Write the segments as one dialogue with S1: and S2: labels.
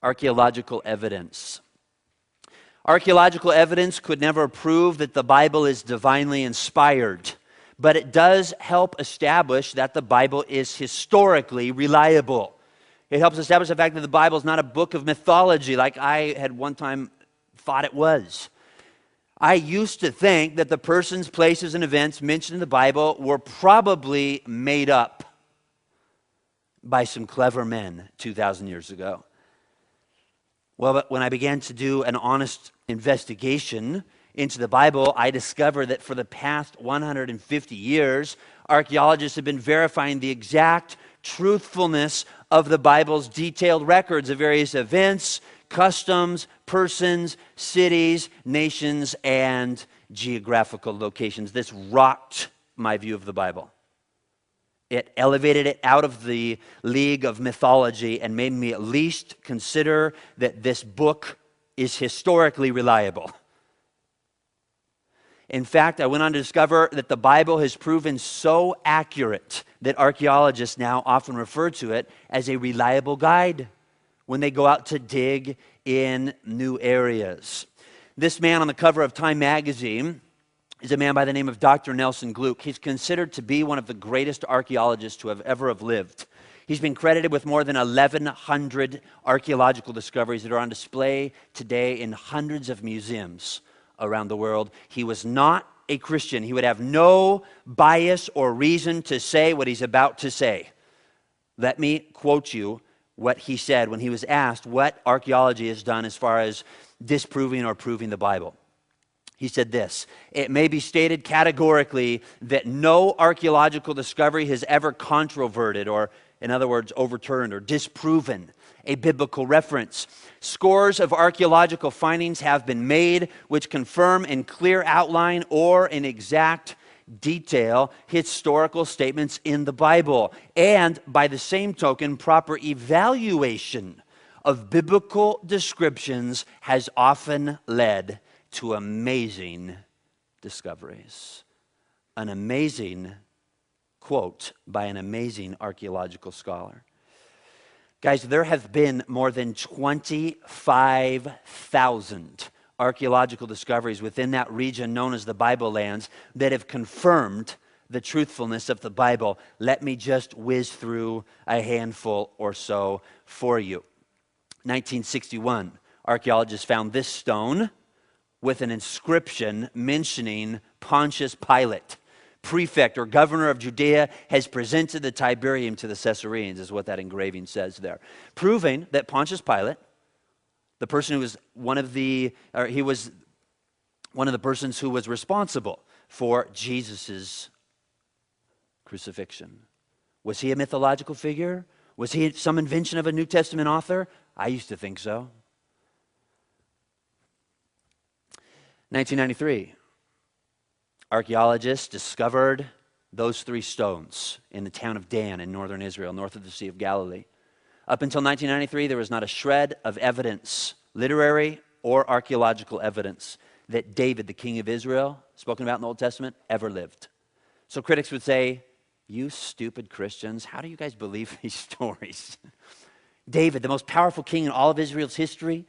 S1: Archaeological evidence. Archaeological evidence could never prove that the Bible is divinely inspired, but it does help establish that the Bible is historically reliable. It helps establish the fact that the Bible is not a book of mythology like I had one time thought it was. I used to think that the persons, places, and events mentioned in the Bible were probably made up by some clever men 2,000 years ago. Well, but when I began to do an honest investigation into the Bible, I discovered that for the past 150 years, archaeologists have been verifying the exact truthfulness of the Bible's detailed records of various events, customs, persons, cities, nations, and geographical locations. This rocked my view of the Bible. It elevated it out of the league of mythology and made me at least consider that this book is historically reliable. In fact, I went on to discover that the Bible has proven so accurate that archaeologists now often refer to it as a reliable guide when they go out to dig in new areas. This man on the cover of Time magazine is a man by the name of Dr. Nelson Gluck. He's considered to be one of the greatest archaeologists to have ever lived. He's been credited with more than 1,100 archaeological discoveries that are on display today in hundreds of museums around the world. He was not a Christian. He would have no bias or reason to say what he's about to say. Let me quote you what he said when he was asked what archaeology has done as far as disproving or proving the Bible. He said this: "It may be stated categorically that no archaeological discovery has ever controverted, or in other words, overturned or disproven a biblical reference. Scores of archaeological findings have been made which confirm in clear outline or in exact detail historical statements in the Bible. And by the same token, proper evaluation of biblical descriptions has often led to amazing discoveries." An amazing quote by an amazing archaeological scholar. Guys, there have been more than 25,000 archaeological discoveries within that region known as the Bible lands that have confirmed the truthfulness of the Bible. Let me just whiz through a handful or so for you. 1961, archaeologists found this stone with an inscription mentioning Pontius Pilate, prefect or governor of Judea, has presented the Tiberium to the Caesareans, is what that engraving says there. Proving that Pontius Pilate, the person who was he was one of the persons who was responsible for Jesus' crucifixion. Was he a mythological figure? Was he some invention of a New Testament author? I used to think so. 1993, archaeologists discovered those three stones in the town of Dan in northern Israel, north of the Sea of Galilee. Up until 1993, there was not a shred of evidence, literary or archaeological evidence, that David, the king of Israel, spoken about in the Old Testament, ever lived. So critics would say, "You stupid Christians, how do you guys believe these stories?" David, the most powerful king in all of Israel's history,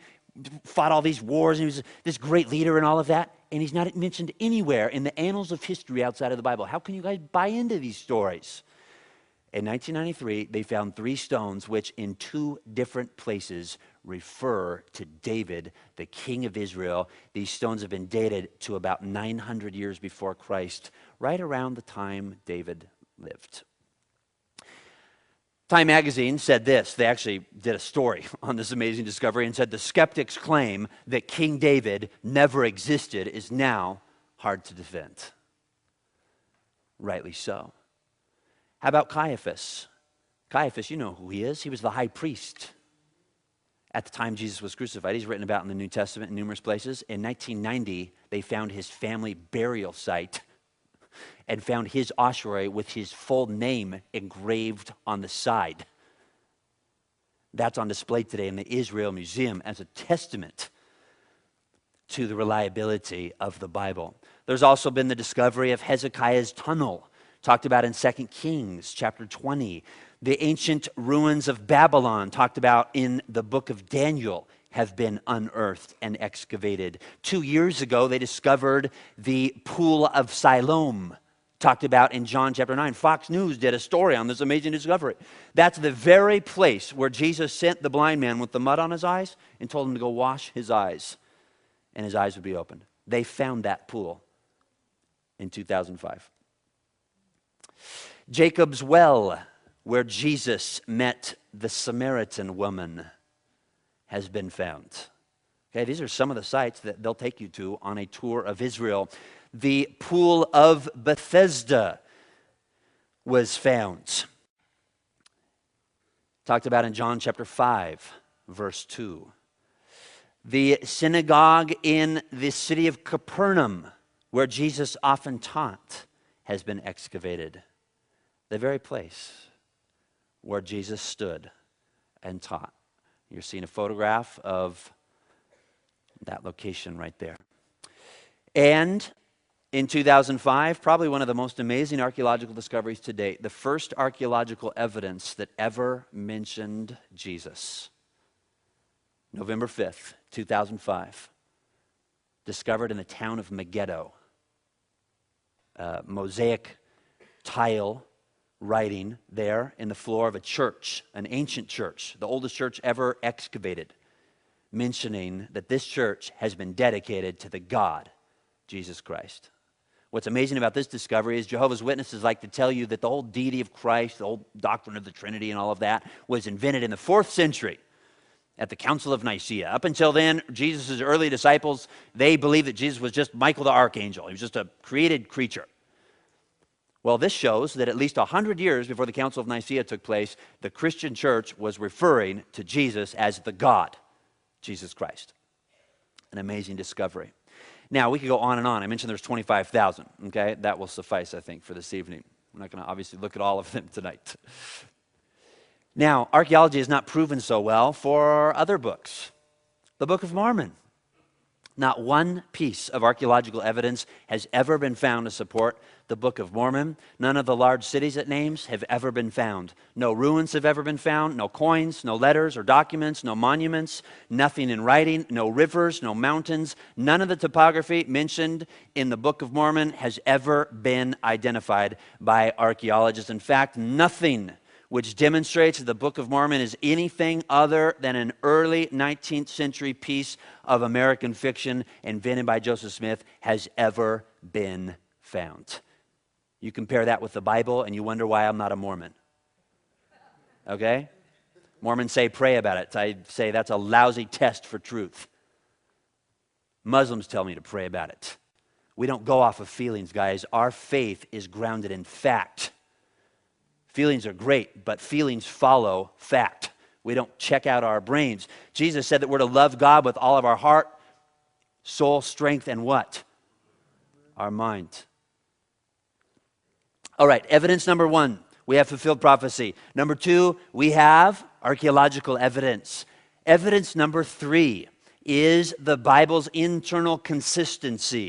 S1: fought all these wars, and he was this great leader and all of that, and he's not mentioned anywhere in the annals of history outside of the Bible. How can you guys buy into these stories? In 1993, they found three stones which in two different places refer to David, the king of Israel. These stones have been dated to about 900 years before Christ, right around the time David lived. Time magazine said this. They actually did a story on this amazing discovery and said the skeptics' claim that King David never existed is now hard to defend. Rightly so. How about Caiaphas? Caiaphas, you know who he is. He was the high priest at the time Jesus was crucified. He's written about in the New Testament in numerous places. In 1990, they found his family burial site and found his ossuary with his full name engraved on the side. That's on display today in the Israel Museum as a testament to the reliability of the Bible. There's also been the discovery of Hezekiah's tunnel, talked about in 2 Kings chapter 20. The ancient ruins of Babylon, talked about in the book of Daniel, have been unearthed and excavated. 2 years ago, they discovered the Pool of Siloam, talked about in John chapter 9. Fox News did a story on this amazing discovery. That's the very place where Jesus sent the blind man with the mud on his eyes and told him to go wash his eyes, and his eyes would be opened. They found that pool in 2005. Jacob's Well, where Jesus met the Samaritan woman, has been found. Okay, these are some of the sites that they'll take you to on a tour of Israel. The Pool of Bethesda was found. Talked about in John chapter 5, verse 2. The synagogue in the city of Capernaum, where Jesus often taught, has been excavated. The very place where Jesus stood and taught. You're seeing a photograph of that location right there. And in 2005, probably one of the most amazing archaeological discoveries to date, the first archaeological evidence that ever mentioned Jesus. November 5th, 2005, discovered in the town of Megiddo. Mosaic tile writing there in the floor of a church, an ancient church, the oldest church ever excavated, mentioning that this church has been dedicated to the God, Jesus Christ. What's amazing about this discovery is Jehovah's Witnesses like to tell you that the whole deity of Christ, the whole doctrine of the Trinity and all of that was invented in the 4th century at the Council of Nicaea. Up until then, Jesus' early disciples, they believed that Jesus was just Michael the Archangel. He was just a created creature. Well, this shows that at least 100 years before the Council of Nicaea took place, the Christian church was referring to Jesus as the God, Jesus Christ. An amazing discovery. Now, we could go on and on. I mentioned there's 25,000, okay? That will suffice, I think, for this evening. I'm not going to obviously look at all of them tonight. Now, archaeology has not proven so well for other books. The Book of Mormon. Not one piece of archaeological evidence has ever been found to support the Book of Mormon. None of the large cities it names have ever been found. No ruins have ever been found, no coins, no letters or documents, no monuments, nothing in writing, no rivers, no mountains. None of the topography mentioned in the Book of Mormon has ever been identified by archaeologists. In fact, nothing which demonstrates that the Book of Mormon is anything other than an early 19th century piece of American fiction invented by Joseph Smith, has ever been found. You compare that with the Bible and you wonder why I'm not a Mormon. Okay? Mormons say pray about it. I say that's a lousy test for truth. Muslims tell me to pray about it. We don't go off of feelings, guys. Our faith is grounded in fact. Feelings are great, but feelings follow fact. We don't check out our brains. Jesus said that we're to love God with all of our heart, soul, strength, and what? Our mind. All right, evidence number 1, we have fulfilled prophecy. Number 2, we have archaeological evidence. Evidence number 3 is the Bible's internal consistency.